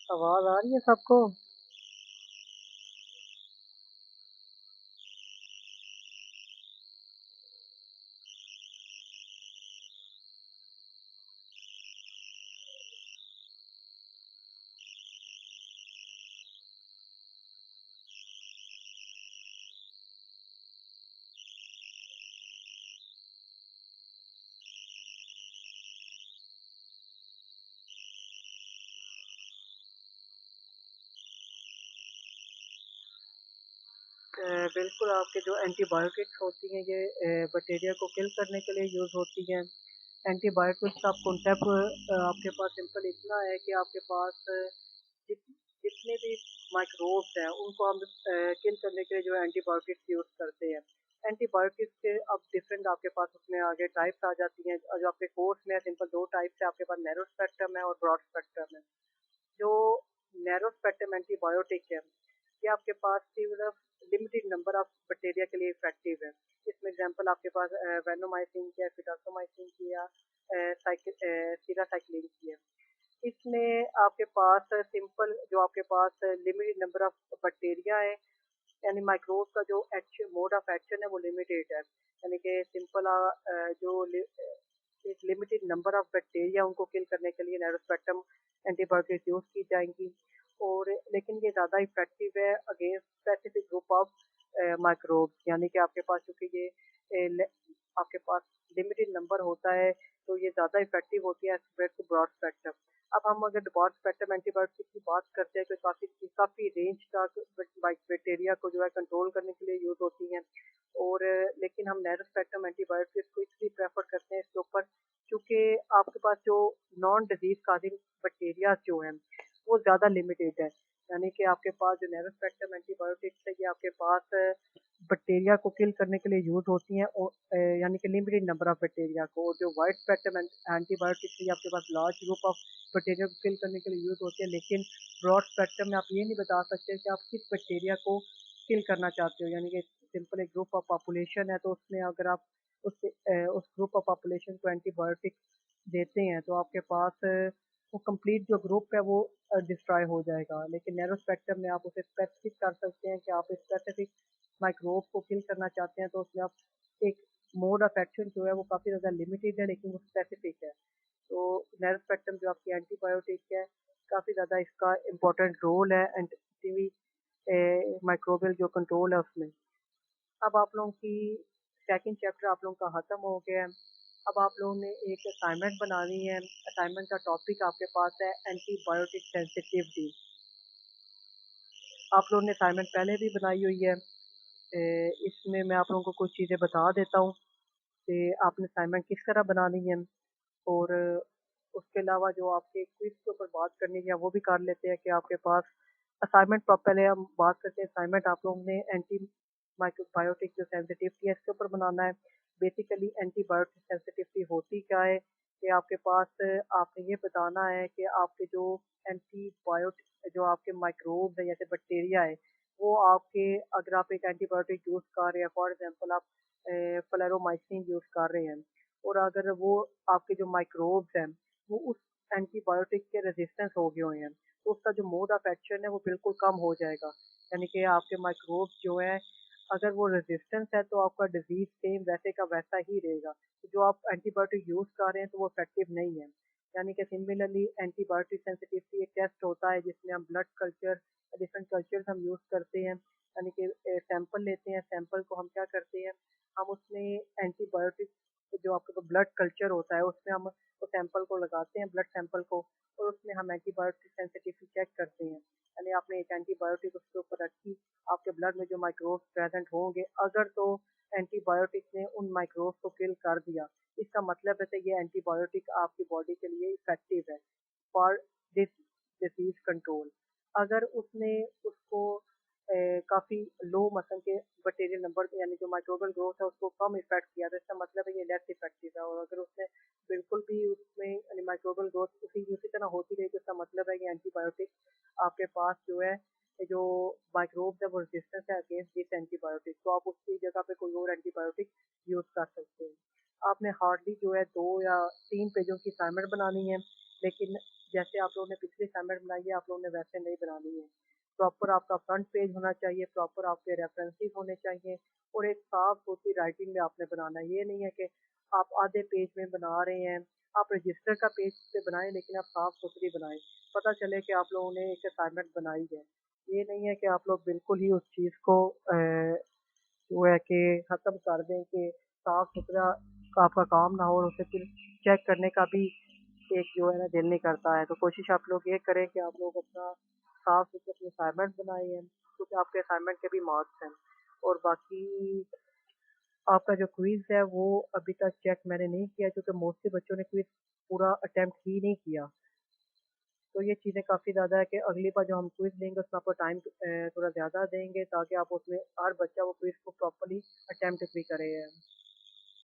आवाज़ आ रही है सबको? बिल्कुल आपके जो एंटीबायोटिक्स होती हैं ये बैक्टीरिया को किल करने के लिए यूज़ होती हैं। एंटीबायोटिक्स का कॉन्सेप्ट आपके पास सिंपल इतना है कि आपके पास जित जितने भी माइक्रोब्स हैं उनको हम किल करने के लिए जो है एंटीबायोटिक्स यूज़ करते हैं। एंटीबायोटिक्स के अब डिफरेंट आपके पास उसमें आगे टाइप्स आ जाती हैं और जो आपके कोर्स में सिंपल 2 टाइप्स है आपके पास नैरो स्पेक्ट्रम है और ब्रॉड स्पेक्ट्रम है। जो नैरो स्पेक्ट्रम एंटीबायोटिक है ये आपके पास सिर्फ लिमिटेड नंबर ऑफ बैक्टीरिया के लिए इफेक्टिव है। इसमें एग्जांपल आपके पास वेनोमाइसिन की है, फिटासोमाइसिन की है, सीरासाइक्लिन की है। इसमें आपके पास सिंपल जो आपके पास लिमिटेड नंबर ऑफ बैक्टीरिया है यानी माइक्रोब का जो एक्शन मोड ऑफ एक्शन है वो लिमिटेड है। यानी कि सिंपल जो एक लिमिटेड नंबर ऑफ बैक्टीरिया उनको किल करने के लिए नैरो स्पेक्ट्रम एंटीबायोटिक यूज की जाएंगी और लेकिन ये ज़्यादा इफेक्टिव है against specific group of microbes यानी कि आपके पास क्योंकि ये आपके पास लिमिटेड नंबर होता है तो ये ज़्यादा इफेक्टिव होती है as compare to broad spectrum. अब हम अगर ब्रॉड स्पेक्ट्रम एंटीबायोटिक की बात करते हैं तो काफ़ी काफ़ी रेंज तक बैक्टीरिया को जो है कंट्रोल करने के लिए यूज होती हैं और लेकिन हम नैरो स्पेक्ट्रम एंटीबायोटिक्स को इसलिए प्रेफर करते हैं इसके ऊपर क्योंकि आपके पास जो नॉन डिजीज काजिंग बैक्टीरिया जो हैं वो ज़्यादा लिमिटेड है। यानी कि आपके पास जो नैरो स्पेक्ट्रम एंटीबायोटिक्स है ये आपके पास बैक्टीरिया को किल करने के लिए यूज होती हैं और यानी कि लिमिटेड नंबर ऑफ बैक्टीरिया को और जो वाइड स्पेक्ट्रम एंटीबायोटिक्स है ये आपके पास लार्ज ग्रुप ऑफ बैक्टीरिया को किल करने के लिए यूज होती है लेकिन ब्रॉड स्पेक्ट्रम में आप ये नहीं बता सकते कि आप किस बैक्टीरिया को किल करना चाहते हो। यानी कि सिंपल एक ग्रुप ऑफ पॉपुलेशन है तो उसमें अगर आप उस ग्रुप ऑफ पॉपुलेशन को एंटीबायोटिक देते हैं तो आपके पास वो कंप्लीट जो ग्रुप है वो डिस्ट्रॉय हो जाएगा। लेकिन नैरो स्पेक्ट्रम में आप उसे स्पेसिफिक कर सकते हैं कि आप स्पेसिफिक माइक्रोब को किल करना चाहते हैं तो उसमें आप एक मोड ऑफ एक्शन जो है वो काफ़ी ज़्यादा लिमिटेड है लेकिन वो स्पेसिफिक है। तो नैरो स्पेक्ट्रम जो आपकी एंटीबायोटिक है काफ़ी ज़्यादा इसका इम्पोर्टेंट रोल है एंटी माइक्रोबियल जो कंट्रोल है उसमें। अब आप लोगों की सेकंड चैप्टर आप लोगों का ख़त्म हो गया है। अब आप लोगों ने एक असाइनमेंट बनानी है। असाइनमेंट का टॉपिक आपके पास है एंटीबायोटिक सेंसिटिविटी। आप लोगों ने असाइनमेंट पहले भी बनाई हुई है। इसमें मैं आप लोगों को कुछ चीज़ें बता देता हूँ कि आपने असाइनमेंट किस तरह बनानी है और उसके अलावा जो आपके क्विज़ के ऊपर बात करनी है वो भी कर लेते हैं कि आपके पास असाइनमेंट पहले हम बात करते हैं असाइनमेंट आप लोगों ने एंटी माइक्रोबायोटिक जो सेंसिटिविटी है इसके ऊपर बनाना है। बेसिकली एंटीबायोटिक सेंसिटिविटी होती क्या है कि आपके पास आपने ये बताना है कि आपके जो एंटीबायोटिक जो आपके माइक्रोब्स हैं जैसे बैक्टीरिया है वो आपके अगर आप एक एंटीबायोटिक यूज़ कर रहे हैं फॉर एग्जांपल आप फ्लेरोमाइसिन यूज़ कर रहे हैं और अगर वो आपके जो माइक्रोब्स हैं वो उस एंटीबायोटिक के रेजिस्टेंस हो गए हुए हैं तो उसका जो मोड ऑफ एक्शन है वो बिल्कुल कम हो जाएगा। यानी कि आपके माइक्रोब्स जो है अगर वो रेजिस्टेंस है तो आपका डिजीज सेम वैसे का वैसा ही रहेगा। तो जो आप एंटीबायोटिक यूज़ कर रहे हैं तो वो इफेक्टिव नहीं है। यानी कि सिमिलरली एंटीबायोटिक सेंसिटिविटी एक टेस्ट होता है जिसमें हम ब्लड कल्चर डिफरेंट कल्चर्स हम यूज़ करते हैं। यानी कि सैंपल लेते हैं, सैंपल को हम क्या करते हैं, हम उसमें एंटीबायोटिक जो आपका ब्लड कल्चर होता है उसमें हम उस सैंपल को लगाते हैं, ब्लड सैंपल को, और उसमें हम एंटीबायोटिक सेंसिटिविटी चेक करते हैं। यानी आपने एक एंटीबायोटिक उसके ऊपर रखी, आपके ब्लड में जो माइक्रोब्स प्रेजेंट होंगे अगर तो एंटीबायोटिक ने उन माइक्रोब्स को किल कर दिया, इसका मतलब है कि ये एंटीबायोटिक आपकी बॉडी के लिए इफेक्टिव है फॉर दिस डिसीज कंट्रोल। अगर उसने उसको काफ़ी लो मसल के बैक्टीरियल नंबर यानी जो माइक्रोबियल ग्रोथ है उसको कम इफेक्ट किया तो इसका मतलब है ये लेस इफेक्टिव है और अगर उसने बिल्कुल भी उसमें यानी माइक्रोबियल ग्रोथ उसी तरह होती रही तो इसका मतलब है कि एंटीबायोटिक आपके पास जो है ये जो माइक्रोब्स है वो रेजिस्टेंस है अगेंस्ट दिस एंटीबायोटिक तो आप उसकी जगह पे कोई और एंटीबायोटिक यूज़ कर सकते हैं। आपने हार्डली जो है 2 या 3 पेजों की असाइनमेंट बनानी है, लेकिन जैसे आप लोगों ने पिछली असाइनमेंट बनाई है, आप लोगों ने वैसे नहीं बनानी है। प्रॉपर आपका फ्रंट पेज होना चाहिए, प्रॉपर आपके रेफरेंसेस होने चाहिए और एक साफ-सुथरी राइटिंग में आपने बनाना है। ये नहीं है कि आप आधे पेज में बना रहे हैं, आप रजिस्टर का पेज पे बनाएँ लेकिन आप साफ-सुथरी बनाएँ। पता चले कि आप लोगों ने एक असाइनमेंट बनाई है। ये नहीं है कि आप लोग बिल्कुल ही उस चीज़ को वो है कि ख़त्म कर दें कि साफ-सुथरा आपका काम ना हो और उसे फिर चेक करने का भी एक जो है ना दिल नहीं करता है। तो कोशिश आप लोग ये करें कि आप लोग अपना साफ-सुथरे अपने असाइनमेंट बनाएँ हैं, क्योंकि आपके असाइनमेंट के भी मार्क्स हैं। और बाकी आपका जो क्विज़ है वो अभी तक चेक मैंने नहीं किया क्योंकि मोस्टली बच्चों ने क्विज़ पूरा अटेम्प्ट ही नहीं किया। तो ये चीज़ें काफ़ी ज़्यादा है कि अगली बार जो हम क्विज़ लेंगे उसमें आपको टाइम थोड़ा ज़्यादा देंगे ताकि आप उसमें हर बच्चा वो क्विज़ को प्रॉपर्ली अटेम्प्ट भी करे।